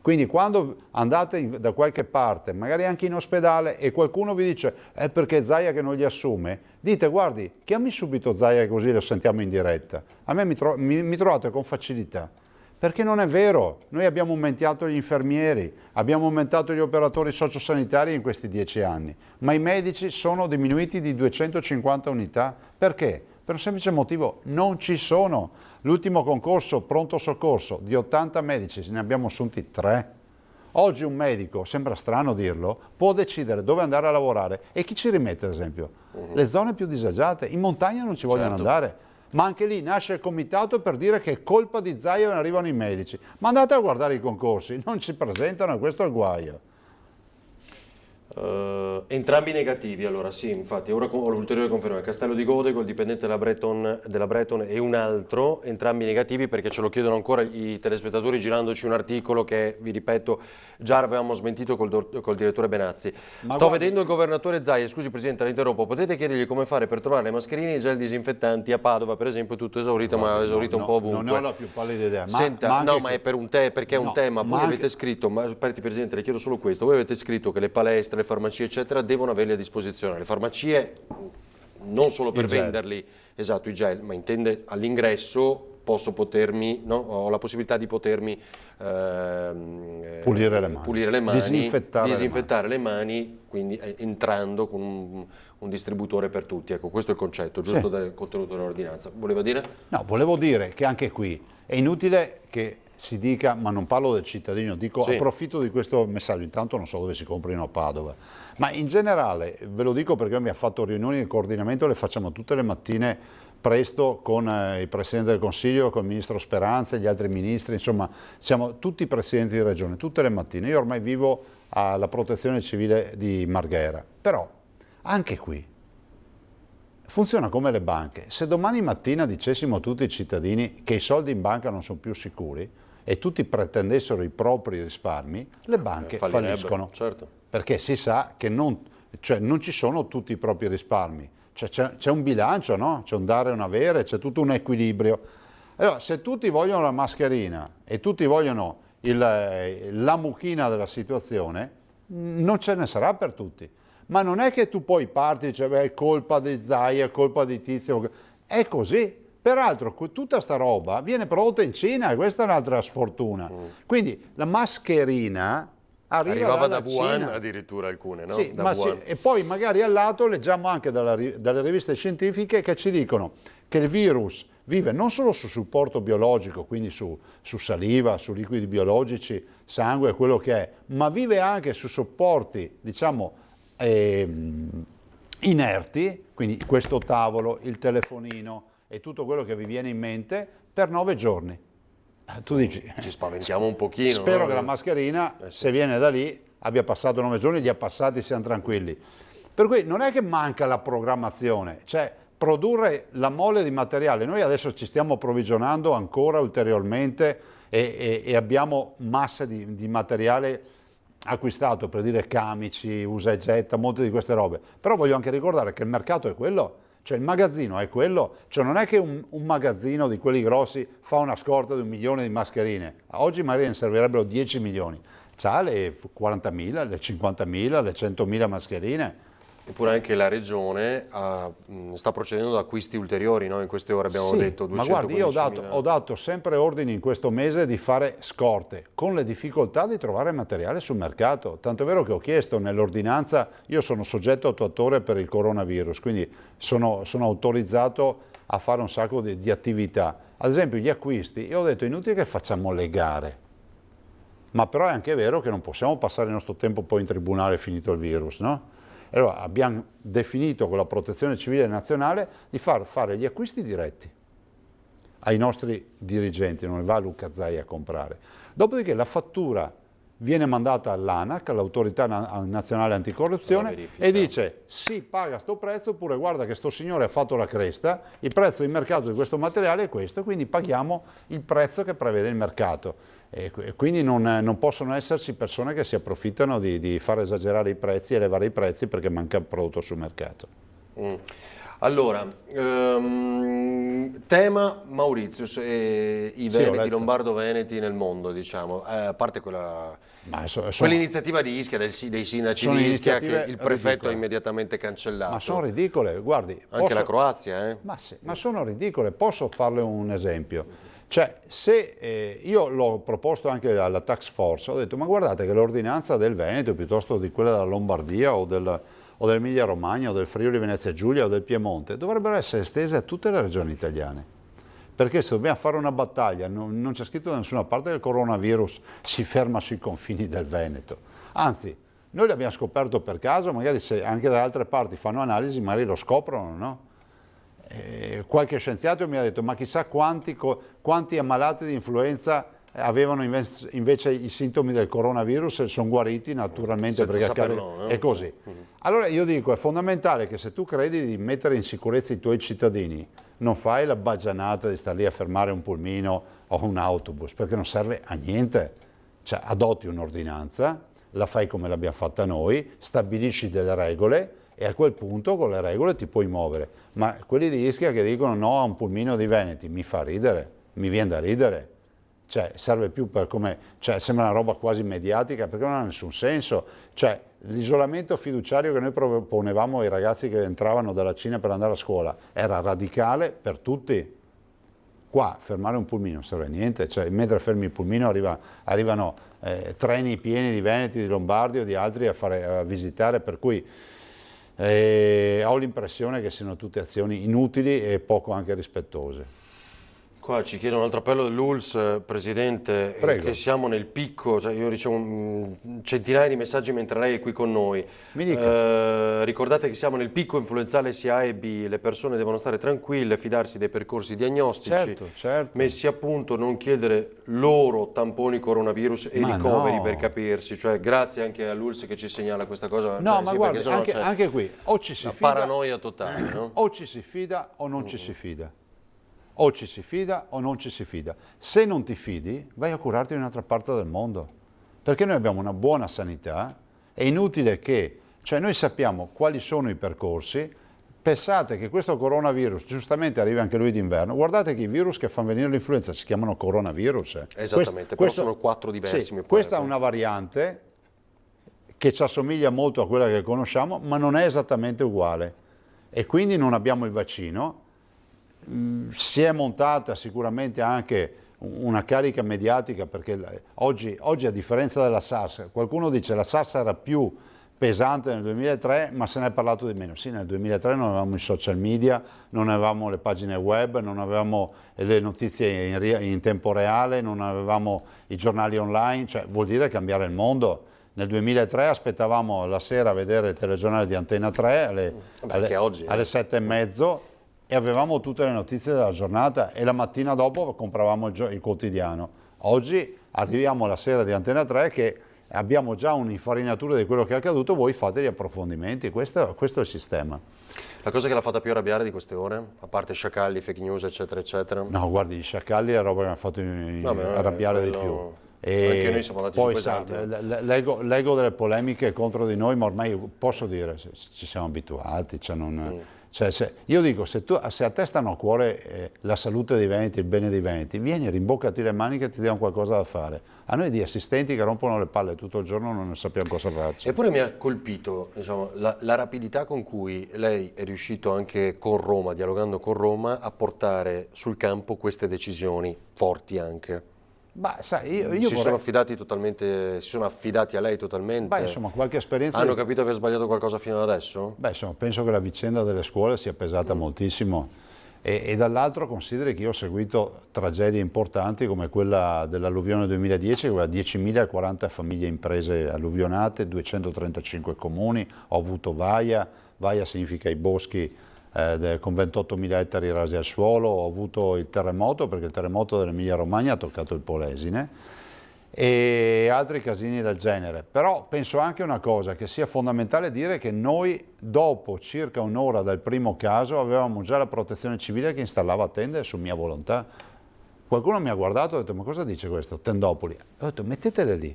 Quindi quando andate da qualche parte, magari anche in ospedale, e qualcuno vi dice è perché Zaia che non li assume, dite guardi, chiami subito Zaia così lo sentiamo in diretta. A me mi trovate con facilità. Perché non è vero, noi abbiamo aumentato gli infermieri, abbiamo aumentato gli operatori sociosanitari in questi 10 anni, ma i medici sono diminuiti di 250 unità. Perché? Per un semplice motivo, non ci sono. L'ultimo concorso pronto soccorso di 80 medici, ne abbiamo assunti 3. Oggi un medico, sembra strano dirlo, può decidere dove andare a lavorare. E chi ci rimette ad esempio? Le zone più disagiate, in montagna non ci vogliono andare. Ma anche lì nasce il comitato per dire che è colpa di Zaia non arrivano i medici. Ma andate a guardare i concorsi, non si presentano e questo è il guaio. Entrambi negativi, allora sì, infatti ora ho l'ulteriore conferma, Castello di Godego, il dipendente della Breton e un altro, entrambi negativi perché ce lo chiedono ancora i telespettatori girandoci un articolo che, vi ripeto, già avevamo smentito col direttore Benazzi. Sto vedendo il governatore Zaia, scusi Presidente, la interrompo, potete chiedergli come fare per trovare le mascherine e i gel disinfettanti a Padova, per esempio, tutto esaurito, ma esaurito un po' ovunque. Non ho la più pallida idea. Senta, no, ma è per perché è un tema, voi avete scritto, ma aspetti Presidente, le chiedo solo questo, voi avete scritto che le palestre, le farmacie eccetera devono averli a disposizione. Le farmacie non solo per venderli, esatto, i gel, ma intende all'ingresso ho la possibilità di potermi pulire le mani, disinfettare le mani, quindi entrando con un distributore per tutti. Ecco, questo è il concetto, giusto, del contenuto dell'ordinanza. Voleva dire? No, volevo dire che anche qui è inutile che si dica, ma non parlo del cittadino, dico approfitto di questo messaggio, intanto non so dove si comprino a Padova, ma in generale ve lo dico perché mi ha fatto riunioni di coordinamento, le facciamo tutte le mattine presto con il Presidente del Consiglio, con il Ministro Speranza e gli altri ministri, insomma siamo tutti presidenti di regione, tutte le mattine, io ormai vivo alla protezione civile di Marghera, però anche qui funziona come le banche, se domani mattina dicessimo a tutti i cittadini che i soldi in banca non sono più sicuri e tutti pretendessero i propri risparmi, le banche falliscono, certo. Perché si sa che non ci sono tutti i propri risparmi, c'è un bilancio, no? C'è un dare e un avere, c'è tutto un equilibrio. Allora, se tutti vogliono la mascherina e tutti vogliono la mucchina della situazione, non ce ne sarà per tutti. Ma non è che tu poi parti e dici è colpa di Zaia, è colpa di Tizio, è così. Peraltro tutta sta roba viene prodotta in Cina e questa è un'altra sfortuna. Quindi la mascherina arrivava da Wuhan Cina. Addirittura alcune, no? Sì, e poi magari al lato leggiamo anche dalle riviste scientifiche che ci dicono che il virus vive non solo su supporto biologico, quindi su saliva, su liquidi biologici, sangue, quello che è, ma vive anche su supporti, diciamo, inerti, quindi questo tavolo, il telefonino e tutto quello che vi viene in mente per 9 giorni. Tu dici, ci spaventiamo un pochino. Spero no? che la mascherina, sì. se viene da lì, abbia passato 9 giorni, li ha passati, siamo tranquilli. Per cui non è che manca la programmazione, cioè produrre la mole di materiale. Noi adesso ci stiamo approvvigionando ancora ulteriormente e abbiamo masse di materiale acquistato, per dire camici, usa e getta, molte di queste robe. Però voglio anche ricordare che il mercato è quello, cioè il magazzino è quello, cioè non è che un magazzino di quelli grossi fa una scorta di 1 milione di mascherine. Oggi magari ne servirebbero 10 milioni. C'ha le 40.000, le 50.000, le 100.000 mascherine. Eppure anche la Regione sta procedendo ad acquisti ulteriori, no? In queste ore abbiamo detto 215.000. Ma guardi, io ho dato sempre ordini in questo mese di fare scorte, con le difficoltà di trovare materiale sul mercato. Tanto è vero che ho chiesto nell'ordinanza, io sono soggetto attuatore per il coronavirus, quindi sono autorizzato a fare un sacco di attività. Ad esempio gli acquisti, io ho detto inutile che facciamo le gare. ma però è anche vero che non possiamo passare il nostro tempo poi in tribunale finito il virus, no? E allora abbiamo definito con la Protezione Civile Nazionale di far fare gli acquisti diretti ai nostri dirigenti, non va a Luca Zaia a comprare. Dopodiché la fattura viene mandata all'ANAC, all'Autorità Nazionale Anticorruzione, e dice sì, paga sto prezzo, oppure guarda che sto signore ha fatto la cresta, il prezzo di mercato di questo materiale è questo, quindi paghiamo il prezzo che prevede il mercato. E quindi non possono esserci persone che si approfittano di far esagerare i prezzi e elevare i prezzi perché manca il prodotto sul mercato. Allora, tema Mauritius e i Veneti, Lombardo-Veneti nel mondo, diciamo, a parte quell'iniziativa di Ischia, dei sindaci di Ischia che il prefetto ha immediatamente cancellato. Ma sono ridicole, guardi. Anche la Croazia, eh? Ma sono ridicole, posso farle un esempio? Cioè, se io l'ho proposto anche alla tax force, ho detto, ma guardate che l'ordinanza del Veneto, piuttosto di quella della Lombardia o dell'Emilia Romagna o del Friuli Venezia Giulia o del Piemonte, dovrebbero essere estese a tutte le regioni italiane. Perché se dobbiamo fare una battaglia, non c'è scritto da nessuna parte che il coronavirus si ferma sui confini del Veneto. Anzi, noi l'abbiamo scoperto per caso, magari se anche da altre parti fanno analisi, magari lo scoprono, no? Qualche scienziato mi ha detto, ma chissà quanti ammalati di influenza avevano invece i sintomi del coronavirus e sono guariti naturalmente. Senza perché saperlo, è così. Allora io dico, è fondamentale che se tu credi di mettere in sicurezza i tuoi cittadini, non fai la baggianata di stare lì a fermare un pulmino o un autobus, perché non serve a niente. Cioè, adotti un'ordinanza, la fai come l'abbiamo fatta noi, stabilisci delle regole e a quel punto con le regole ti puoi muovere. Ma quelli di Ischia che dicono no a un pulmino di Veneti, mi fa ridere, mi viene da ridere. Cioè, serve più per come, cioè, sembra una roba quasi mediatica perché non ha nessun senso. Cioè, l'isolamento fiduciario che noi proponevamo ai ragazzi che entravano dalla Cina per andare a scuola era radicale per tutti. Qua fermare un pulmino non serve a niente, cioè, mentre fermi il pulmino arrivano treni pieni di Veneti, di Lombardi o di altri a visitare, per cui ho l'impressione che siano tutte azioni inutili e poco anche rispettose. Qua ci chiede un altro appello dell'ULSS, Presidente, che siamo nel picco, cioè io ricevo centinaia di messaggi mentre lei è qui con noi. Mi dica. Ricordate che siamo nel picco influenzale sia A e B, le persone devono stare tranquille, fidarsi dei percorsi diagnostici, certo. messi a punto, non chiedere loro tamponi coronavirus e ricoveri per capirsi, cioè grazie anche all'ULSS che ci segnala questa cosa. No, cioè, ma sì, guardi, anche qui, o ci si fida, paranoia totale, no? O ci si fida o non ci si fida. O ci si fida o non ci si fida. Se non ti fidi, vai a curarti in un'altra parte del mondo. Perché noi abbiamo una buona sanità, è inutile che, cioè noi sappiamo quali sono i percorsi, pensate che questo coronavirus, giustamente arriva anche lui d'inverno, guardate che i virus che fanno venire l'influenza si chiamano coronavirus. Esattamente, però sono 4 diversi. Sì, questa è una variante che ci assomiglia molto a quella che conosciamo, ma non è esattamente uguale. E quindi non abbiamo il vaccino. Si è montata sicuramente anche una carica mediatica perché oggi a differenza della SARS, qualcuno dice la SARS era più pesante nel 2003 ma se ne è parlato di meno. Sì, nel 2003 non avevamo i social media, non avevamo le pagine web, non avevamo le notizie in tempo reale, non avevamo i giornali online, cioè vuol dire cambiare il mondo. Nel 2003 aspettavamo la sera a vedere il telegiornale di Antenna 3 alle 7:30 e avevamo tutte le notizie della giornata e la mattina dopo compravamo il quotidiano. Oggi arriviamo alla sera di Antenna 3 che abbiamo già un'infarinatura di quello che è accaduto, voi fate gli approfondimenti, questo è il sistema. La cosa che l'ha fatta più arrabbiare di queste ore, a parte sciacalli, fake news, eccetera, eccetera? No, guardi, gli sciacalli è la roba che mi ha fatto arrabbiare di più. E anche noi siamo andati poi leggo delle polemiche contro di noi, ma ormai posso dire, ci siamo abituati, io dico, se a te stanno a cuore la salute dei Veneti, il bene dei Veneti, vieni, rimboccati le mani che ti diano qualcosa da fare. A noi di assistenti che rompono le palle tutto il giorno non sappiamo cosa farci. Eppure mi ha colpito, diciamo, la rapidità con cui lei è riuscito anche con Roma, dialogando con Roma, a portare sul campo queste decisioni forti anche. Beh, sai, sono si sono affidati a lei totalmente? Beh, insomma, qualche esperienza. Hanno capito di aver sbagliato qualcosa fino ad adesso? Beh, insomma, penso che la vicenda delle scuole sia pesata moltissimo e dall'altro consideri che io ho seguito tragedie importanti come quella dell'alluvione 2010, che aveva 10.040 famiglie e imprese alluvionate, 235 comuni, ho avuto Vaia significa i boschi con 28.000 ettari rasi al suolo, ho avuto il terremoto, perché il terremoto dell'Emilia Romagna ha toccato il Polesine, e altri casini del genere. Però penso anche una cosa, che sia fondamentale dire che noi dopo circa un'ora dal primo caso avevamo già la protezione civile che installava tende su mia volontà. Qualcuno mi ha guardato e ha detto: ma cosa dice questo? Tendopoli. Ho detto: mettetele lì,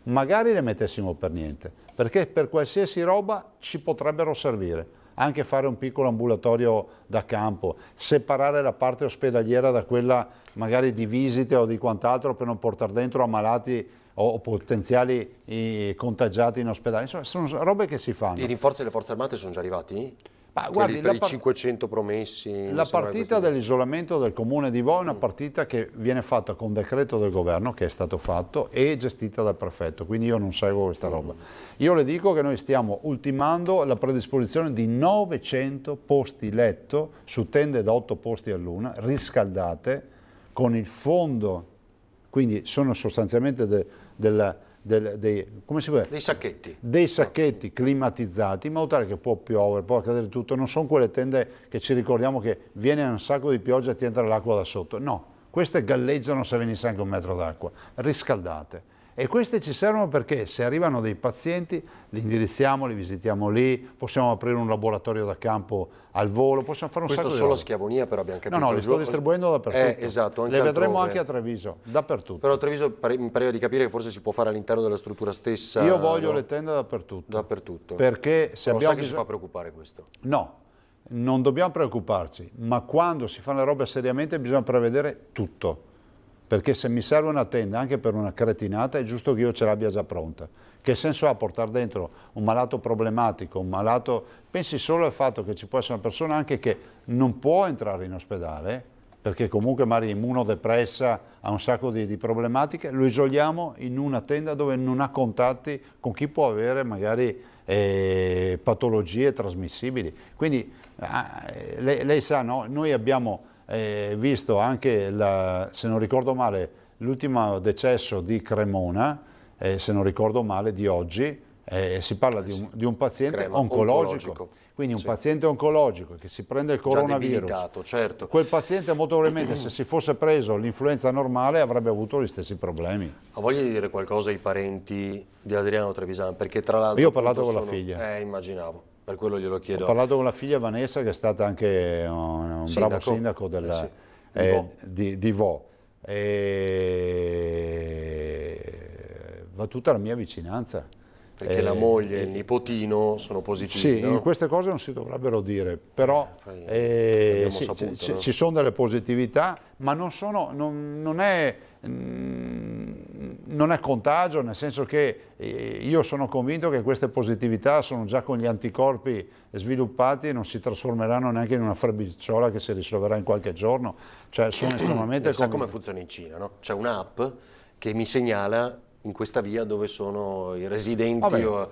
magari le mettessimo per niente, perché per qualsiasi roba ci potrebbero servire. Anche fare un piccolo ambulatorio da campo, separare la parte ospedaliera da quella magari di visite o di quant'altro, per non portare dentro ammalati o potenziali contagiati in ospedale. Insomma, sono robe che si fanno. I rinforzi delle forze armate sono già arrivati? Ma guardi, per i 500 promessi? La partita dell'isolamento del comune di Vo è una partita che viene fatta con decreto del governo, che è stato fatto, e gestita dal prefetto, quindi io non seguo questa roba. Io le dico che noi stiamo ultimando la predisposizione di 900 posti letto su tende da 8 posti all'una, riscaldate, con il fondo, quindi sono sostanzialmente come si può dire? Dei sacchetti climatizzati, in modo tale che può piovere, può accadere tutto. Non sono quelle tende che ci ricordiamo che viene un sacco di pioggia e ti entra l'acqua da sotto. No, queste galleggiano se venisse anche un metro d'acqua, riscaldate. E queste ci servono perché se arrivano dei pazienti li indirizziamo, li visitiamo lì, possiamo aprire un laboratorio da campo al volo, possiamo fare un sacco di Questo solo a Schiavonia, però abbiamo capito. No, li sto distribuendo dappertutto. Esatto, anche le vedremo altrove. anche a Treviso, dappertutto. Però a Treviso mi pareva di capire che forse si può fare all'interno della struttura stessa. Io voglio le tende dappertutto. Dappertutto. Perché se non abbiamo sa che si fa preoccupare questo. No, non dobbiamo preoccuparci, ma quando si fanno le robe seriamente bisogna prevedere tutto. Perché se mi serve una tenda anche per una cretinata è giusto che io ce l'abbia già pronta. Che senso ha portare dentro un malato problematico, un malato... Pensi solo al fatto che ci può essere una persona anche che non può entrare in ospedale, perché comunque magari immunodepressa, ha un sacco di problematiche, lo isoliamo in una tenda dove non ha contatti con chi può avere magari patologie trasmissibili. Quindi lei sa, no? Noi abbiamo... visto anche, se non ricordo male, l'ultimo decesso di Cremona, se non ricordo male, di oggi, si parla di un paziente oncologico. Quindi un paziente oncologico che si prende il coronavirus, certo. Quel paziente molto probabilmente se si fosse preso l'influenza normale avrebbe avuto gli stessi problemi. Ha voglia di dire qualcosa ai parenti di Adriano Trevisan? Perché tra l'altro... Io ho parlato con la figlia. Immaginavo. Per quello glielo chiedo. Ho parlato con la figlia Vanessa, che è stata anche un bravo sindaco di Vo. Va tutta la mia vicinanza. Perché la moglie e il nipotino sono positivi. Sì, no? Queste cose non si dovrebbero dire, però ci sono delle positività, ma non è contagio, nel senso che io sono convinto che queste positività sono già con gli anticorpi sviluppati e non si trasformeranno neanche in una forbicciola che si risolverà in qualche giorno. Cioè sono estremamente sa come funziona in Cina, no? C'è un'app che mi segnala in questa via dove sono i residenti o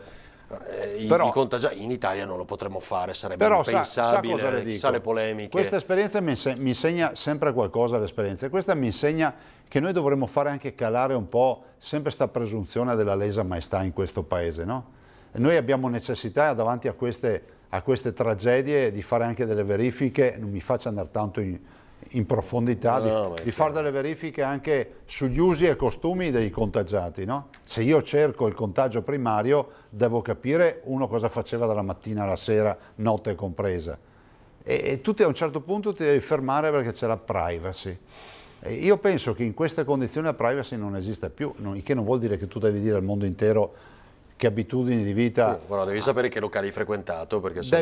i contagiati. In Italia non lo potremmo fare, sarebbe impensabile, chissà le polemiche. Questa esperienza mi insegna sempre qualcosa, l'esperienza, e questa mi insegna che noi dovremmo fare anche calare un po' sempre questa presunzione della lesa maestà in questo paese, no? Noi abbiamo necessità davanti a queste tragedie di fare anche delle verifiche, non mi faccia andare tanto in profondità, di fare delle verifiche anche sugli usi e costumi dei contagiati, no? Se io cerco il contagio primario devo capire uno cosa faceva dalla mattina alla sera, notte compresa, e tu a un certo punto ti devi fermare perché c'è la privacy. E io penso che in queste condizioni la privacy non esiste più, il che non vuol dire che tu devi dire al mondo intero che abitudini di vita... Però devi sapere che locali hai frequentato, perché se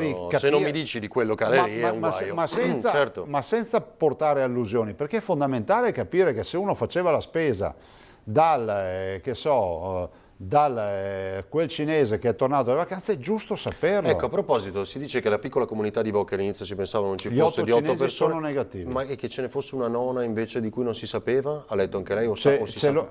non mi dici di quel locale lì è un guaio. Ma senza portare allusioni, perché è fondamentale capire che se uno faceva la spesa quel cinese che è tornato dalle vacanze, è giusto saperlo. Ecco, a proposito, si dice che la piccola comunità di Vo, che all'inizio si pensava non ci Gli fosse, 8 di 8 cinesi persone, sono negativi. ma che ce ne fosse una nona invece di cui non si sapeva? Ha letto anche lei o sa?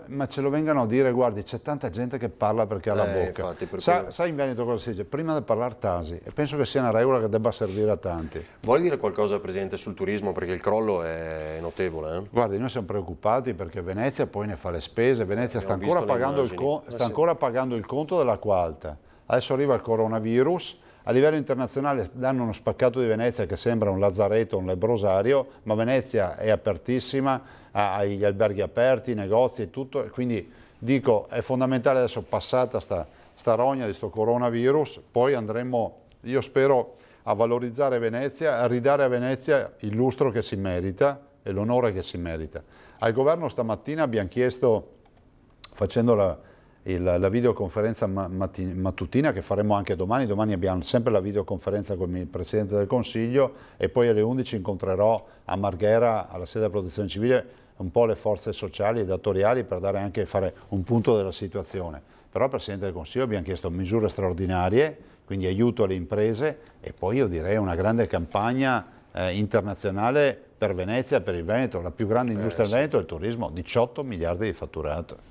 Ma ce lo vengano a dire, guardi, c'è tanta gente che parla perché ha la bocca. Infatti, Sai in Veneto cosa si dice? Prima di parlare tasi, e penso che sia una regola che debba servire a tanti. Vuole dire qualcosa, Presidente, sul turismo? Perché il crollo è notevole. Guardi, noi siamo preoccupati perché Venezia poi ne fa le spese, Venezia sta ancora pagando il conto dell'acqua alta. Adesso arriva il coronavirus, a livello internazionale danno uno spaccato di Venezia che sembra un lazzaretto, un lebbrosario, ma Venezia è apertissima, ha gli alberghi aperti, i negozi e tutto, quindi dico è fondamentale adesso passata sta rogna di sto coronavirus, poi andremo, io spero, a valorizzare Venezia, a ridare a Venezia il lustro che si merita e l'onore che si merita. Al governo stamattina abbiamo chiesto, facendo la videoconferenza mattutina che faremo anche domani abbiamo sempre la videoconferenza con il Presidente del Consiglio e poi alle 11 incontrerò a Marghera, alla sede della Protezione Civile, un po' le forze sociali e datoriali per fare un punto della situazione. Però al Presidente del Consiglio abbiamo chiesto misure straordinarie, quindi aiuto alle imprese e poi io direi una grande campagna internazionale per Venezia, per il Veneto, la più grande industria del Veneto è il turismo, 18 miliardi di fatturato.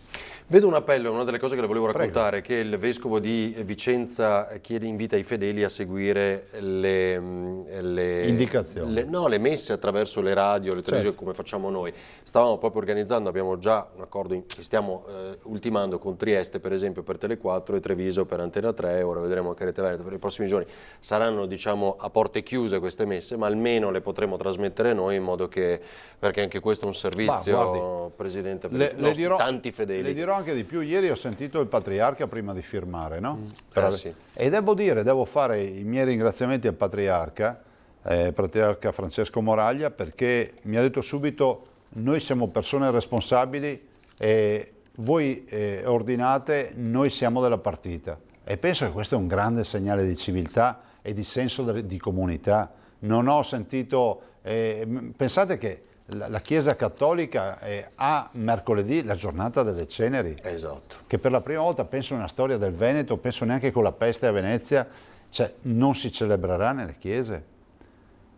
Vedo un appello, una delle cose che le volevo raccontare, che il Vescovo di Vicenza invita i fedeli a seguire le indicazioni. Le messe attraverso le radio, le televisioni, come facciamo noi. Stavamo proprio organizzando, abbiamo già un accordo che stiamo ultimando con Trieste, per esempio, per Tele 4 e Treviso per Antena 3, ora vedremo anche Rete Veneto per i prossimi giorni. Saranno, diciamo, a porte chiuse queste messe, ma almeno le potremo trasmettere noi in modo che, perché anche questo è un servizio, Presidente, per tanti fedeli. Le dirò anche di più, ieri ho sentito il Patriarca prima di firmare, no? Sì. E devo fare i miei ringraziamenti al Patriarca Francesco Moraglia, perché mi ha detto subito, noi siamo persone responsabili e voi ordinate, noi siamo della partita. E penso che questo è un grande segnale di civiltà e di senso di comunità. Non ho sentito, pensate che la Chiesa Cattolica ha mercoledì la giornata delle ceneri, esatto, che per la prima volta, penso nella storia del Veneto, penso neanche con la peste a Venezia, non si celebrerà nelle chiese.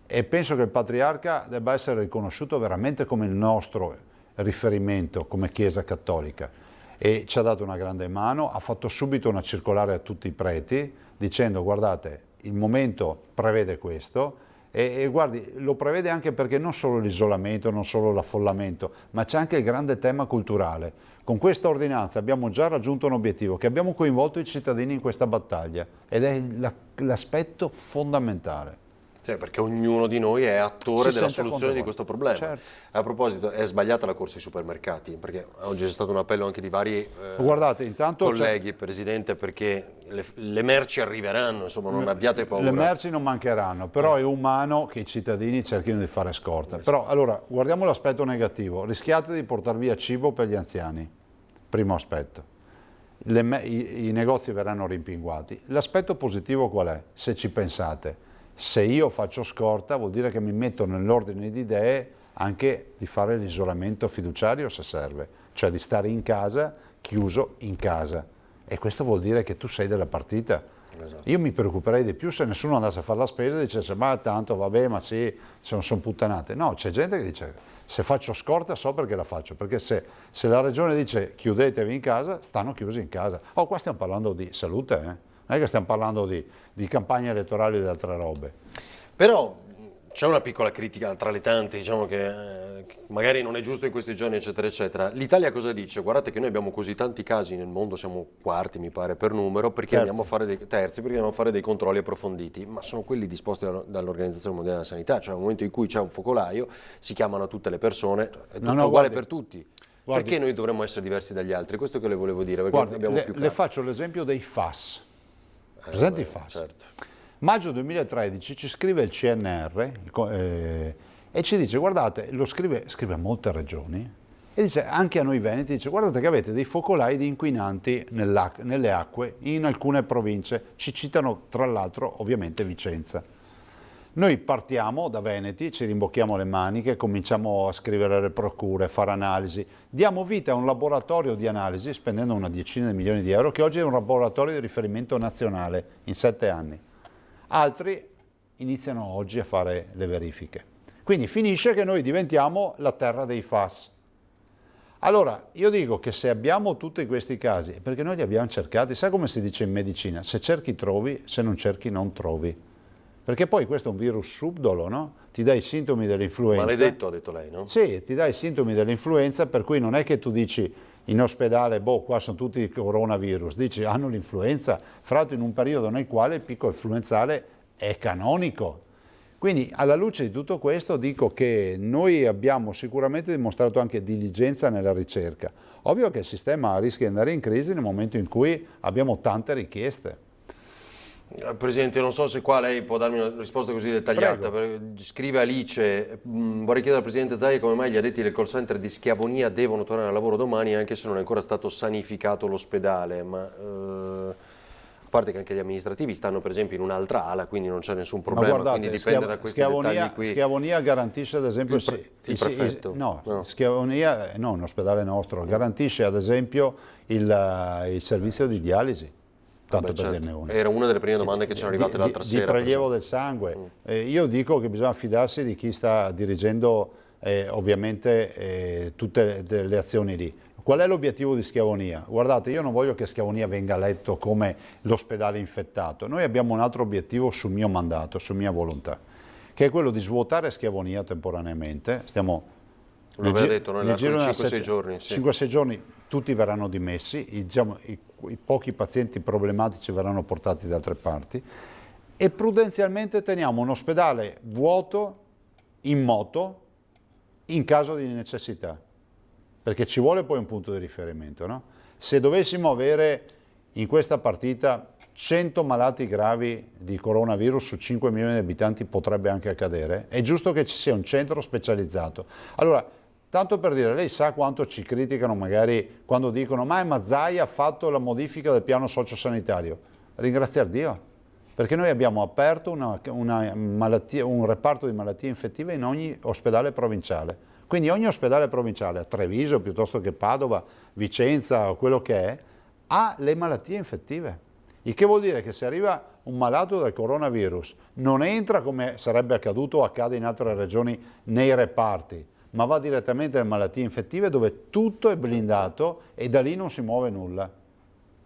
E penso che il Patriarca debba essere riconosciuto veramente come il nostro riferimento come Chiesa Cattolica. E ci ha dato una grande mano, ha fatto subito una circolare a tutti i preti dicendo guardate, il momento prevede questo. E guardi, lo prevede anche perché non solo l'isolamento, non solo l'affollamento, ma c'è anche il grande tema culturale. Con questa ordinanza abbiamo già raggiunto un obiettivo, che abbiamo coinvolto i cittadini in questa battaglia ed è l'aspetto fondamentale. Sì, perché ognuno di noi è attore della soluzione di questo problema. Certo. A proposito, è sbagliata la corsa ai supermercati, perché oggi c'è stato un appello anche di vari colleghi, Presidente, perché le merci arriveranno, insomma, non abbiate paura. Le merci non mancheranno, però è umano che i cittadini cerchino di fare scorta. Però, allora, guardiamo l'aspetto negativo. Rischiate di portare via cibo per gli anziani, primo aspetto. I negozi verranno rimpinguati. L'aspetto positivo qual è? Se ci pensate. Se io faccio scorta vuol dire che mi metto nell'ordine di idee anche di fare l'isolamento fiduciario se serve, cioè di stare in casa, chiuso in casa. E questo vuol dire che tu sei della partita. Esatto. Io mi preoccuperei di più se nessuno andasse a fare la spesa e dicesse ma tanto vabbè, ma sì, sono puttanate. No, c'è gente che dice se faccio scorta so perché la faccio, perché se la regione dice chiudetevi in casa, stanno chiusi in casa. Oh, qua stiamo parlando di salute, Non è che stiamo parlando di campagne elettorali e di altre robe. Però c'è una piccola critica tra le tante, diciamo che magari non è giusto in questi giorni, eccetera, eccetera. L'Italia cosa dice? Guardate che noi abbiamo così tanti casi nel mondo, siamo quarti, mi pare, per numero, perché andiamo a fare terzi, perché andiamo a fare dei controlli approfonditi, ma sono quelli disposti dall'Organizzazione Mondiale della Sanità, cioè nel momento in cui c'è un focolaio si chiamano tutte le persone, è tutto uguale per tutti. Perché noi dovremmo essere diversi dagli altri? Questo che le volevo dire, perché abbiamo più le faccio l'esempio dei FAS. Presenti i FAS. Certo. Maggio 2013 ci scrive il CNR e ci dice, guardate, scrive a molte regioni, e dice anche a noi veneti, dice guardate che avete dei focolai di inquinanti nelle acque in alcune province, ci citano tra l'altro ovviamente Vicenza. Noi partiamo da Veneti, ci rimbocchiamo le maniche, cominciamo a scrivere le procure, fare analisi, diamo vita a un laboratorio di analisi spendendo una decina di milioni di euro che oggi è un laboratorio di riferimento nazionale in 7 anni. Altri iniziano oggi a fare le verifiche. Quindi finisce che noi diventiamo la terra dei FAS. Allora, io dico che se abbiamo tutti questi casi, è perché noi li abbiamo cercati, sai come si dice in medicina? Se cerchi trovi, se non cerchi non trovi. Perché poi questo è un virus subdolo, no? Ti dà i sintomi dell'influenza. Maledetto, ha detto lei, no? Sì, ti dà i sintomi dell'influenza, per cui non è che tu dici in ospedale, boh, qua sono tutti coronavirus, dici hanno l'influenza, fra l'altro in un periodo nel quale il picco influenzale è canonico. Quindi alla luce di tutto questo dico che noi abbiamo sicuramente dimostrato anche diligenza nella ricerca. Ovvio che il sistema rischia di andare in crisi nel momento in cui abbiamo tante richieste. Presidente, non so se qua lei può darmi una risposta così dettagliata. Scrive Alice, vorrei chiedere al Presidente Zaia come mai gli addetti del call center di Schiavonia devono tornare al lavoro domani anche se non è ancora stato sanificato l'ospedale, a parte che anche gli amministrativi stanno per esempio in un'altra ala, quindi non c'è nessun problema, guardate, quindi dipende da questi dettagli qui. Schiavonia garantisce ad esempio il prefetto? No, Schiavonia, no, un ospedale nostro, garantisce ad esempio il servizio di dialisi. Tanto per dirne una. Era una delle prime domande che ci sono arrivate l'altra sera. Di prelievo del sangue. Io dico che bisogna fidarsi di chi sta dirigendo ovviamente tutte le azioni lì. Qual è l'obiettivo di Schiavonia? Guardate, io non voglio che Schiavonia venga letto come l'ospedale infettato. Noi abbiamo un altro obiettivo sul mio mandato, su mia volontà, che è quello di svuotare Schiavonia temporaneamente. Lo aveva detto, nel giro di 5-6 giorni. 5-6 giorni tutti verranno dimessi, i pochi pazienti problematici verranno portati da altre parti e prudenzialmente teniamo un ospedale vuoto, in moto, in caso di necessità, perché ci vuole poi un punto di riferimento, no? Se dovessimo avere in questa partita 100 malati gravi di coronavirus su 5 milioni di abitanti potrebbe anche accadere, è giusto che ci sia un centro specializzato. Allora, tanto per dire, lei sa quanto ci criticano magari quando dicono ma Zaia ha fatto la modifica del piano sociosanitario. Ringraziar Dio, perché noi abbiamo aperto un reparto di malattie infettive in ogni ospedale provinciale. Quindi ogni ospedale provinciale, a Treviso piuttosto che Padova, Vicenza o quello che è, ha le malattie infettive. Il che vuol dire che se arriva un malato del coronavirus non entra come sarebbe accaduto o accade in altre regioni nei reparti, ma va direttamente alle malattie infettive dove tutto è blindato e da lì non si muove nulla.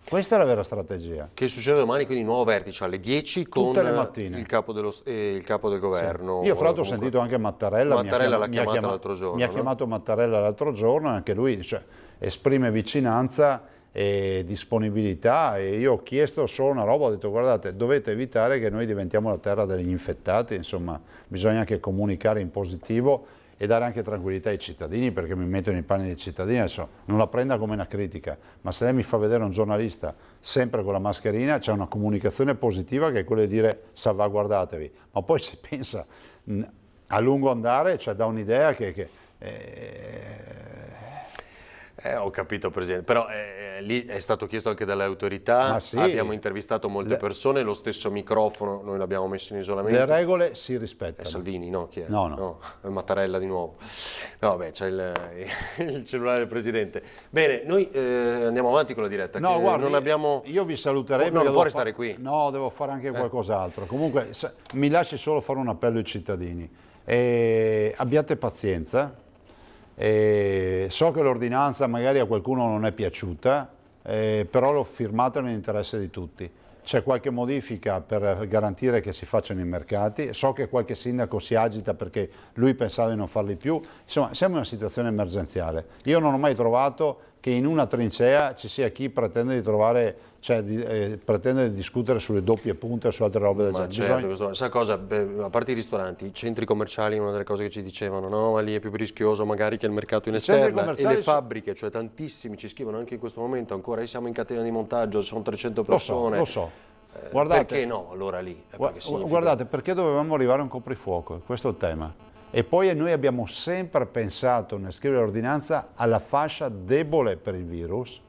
Questa è la vera strategia. Che succede domani, quindi nuovo vertice alle 10 con tutte le mattine. Il capo del governo. Sì. Io fra l'altro ho sentito anche Mattarella. Mattarella l'ha chiamata l'altro giorno. Mi ha chiamato Mattarella l'altro giorno e anche lui esprime vicinanza e disponibilità e io ho chiesto solo una roba, ho detto guardate dovete evitare che noi diventiamo la terra degli infettati, insomma bisogna anche comunicare in positivo e dare anche tranquillità ai cittadini, perché mi metto nei panni dei cittadini, adesso non la prenda come una critica, ma se lei mi fa vedere un giornalista sempre con la mascherina c'è una comunicazione positiva che è quella di dire salvaguardatevi, ma poi si pensa a lungo andare, cioè dà un'idea che ho capito Presidente, però lì è stato chiesto anche dalle autorità, sì. Abbiamo intervistato molte persone, lo stesso microfono noi l'abbiamo messo in isolamento. Le regole si rispettano. È Salvini, no? Chi è? No. È Mattarella di nuovo. No, vabbè, c'è il cellulare del Presidente. Bene, noi andiamo avanti con la diretta. No, guardi, non abbiamo... io vi saluterei. No, non può restare qui. No, devo fare anche qualcos'altro. Comunque, mi lasci solo fare un appello ai cittadini. Abbiate pazienza. So che l'ordinanza magari a qualcuno non è piaciuta, però l'ho firmata nell'interesse di tutti. C'è qualche modifica per garantire che si facciano i mercati, so che qualche sindaco si agita perché lui pensava di non farli più, insomma siamo in una situazione emergenziale. Io non ho mai trovato che in una trincea ci sia chi pretende di trovare, pretende di discutere sulle doppie punte o su altre robe del genere. Certo, sa cosa, a parte i ristoranti, i centri commerciali, una delle cose che ci dicevano, no, ma lì è più rischioso magari che il mercato in esterna, e le fabbriche, cioè tantissimi ci scrivono anche in questo momento, ancora siamo in catena di montaggio, sono 300 persone. Lo so. Guardate, perché no allora lì? Guardate, perché dovevamo arrivare a un coprifuoco, questo è il tema. E poi noi abbiamo sempre pensato nel scrivere l'ordinanza alla fascia debole per il virus,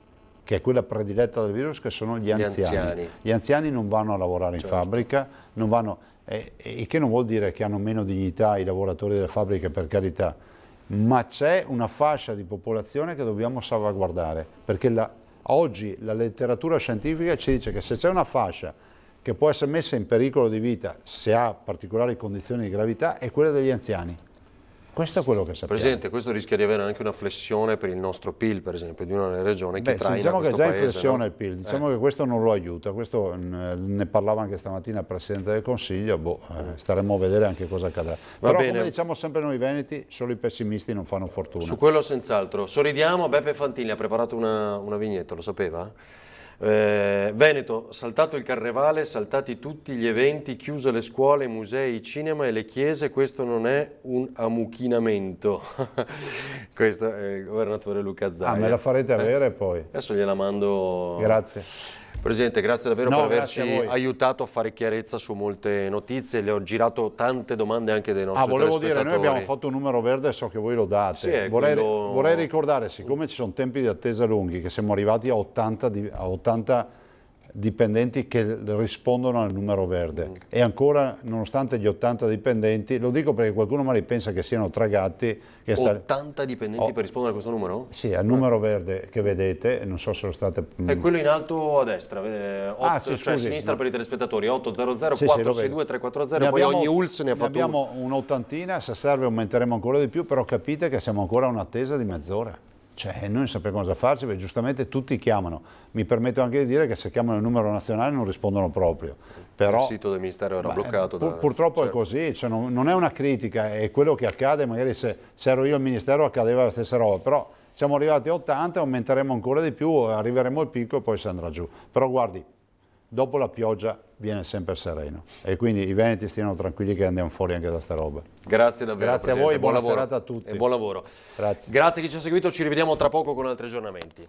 che è quella prediletta del virus, che sono gli anziani. Gli anziani non vanno a lavorare in fabbrica, non vanno, e che non vuol dire che hanno meno dignità i lavoratori delle fabbriche, per carità, ma c'è una fascia di popolazione che dobbiamo salvaguardare, perché oggi la letteratura scientifica ci dice che se c'è una fascia che può essere messa in pericolo di vita se ha particolari condizioni di gravità, è quella degli anziani. Questo è quello che sappiamo. Presidente, questo rischia di avere anche una flessione per il nostro PIL, per esempio, di una delle regioni che traina diciamo questo che è già paese, in flessione, no? il PIL, diciamo che questo non lo aiuta, questo ne parlava anche stamattina il Presidente del Consiglio, staremo a vedere anche cosa accadrà. Però bene. come diciamo sempre noi veneti, solo i pessimisti non fanno fortuna. Su quello senz'altro. Sorridiamo, Beppe Fantini ha preparato una vignetta, lo sapeva? Veneto, saltato il carnevale, saltati tutti gli eventi, chiuse le scuole, i musei, i cinema e le chiese, questo non è un ammuchinamento. Questo è il governatore Luca Zaia. Ah, me la farete avere poi. Adesso gliela mando. Grazie. Presidente, grazie davvero per averci grazie a voi. aiutato a fare chiarezza su molte notizie, le ho girato tante domande anche dei nostri Volevo dire, telespettatori. noi abbiamo fatto un numero verde, so che voi lo date. Sì, vorrei ricordare, siccome ci sono tempi di attesa lunghi, che siamo arrivati a 80 dipendenti che rispondono al numero verde e ancora, nonostante gli 80 dipendenti, lo dico perché qualcuno magari pensa che siano 3 gatti. 80 dipendenti per rispondere a questo numero? Sì, al numero verde che vedete, non so se lo state... È quello in alto a destra, sì, cioè a sinistra per i telespettatori, 800 Sì, 462 340, poi ogni ULS ne ha fatto abbiamo un'ottantina, se serve aumenteremo ancora di più, però capite che siamo ancora a un'attesa di mezz'ora. Cioè, noi non sappiamo cosa farci, perché giustamente tutti chiamano. Mi permetto anche di dire che se chiamano il numero nazionale non rispondono proprio. Però, il sito del Ministero era bloccato. Purtroppo certo. È così, cioè non è una critica, è quello che accade, magari se ero io al Ministero accadeva la stessa roba, però siamo arrivati a 80, aumenteremo ancora di più, arriveremo al picco e poi si andrà giù. Però guardi, dopo la pioggia viene sempre sereno e quindi i veneti stiano tranquilli che andiamo fuori anche da sta roba. Grazie davvero. Grazie a voi, buona serata a tutti. E buon lavoro. Grazie. Grazie a chi ci ha seguito, ci rivediamo tra poco con altri aggiornamenti.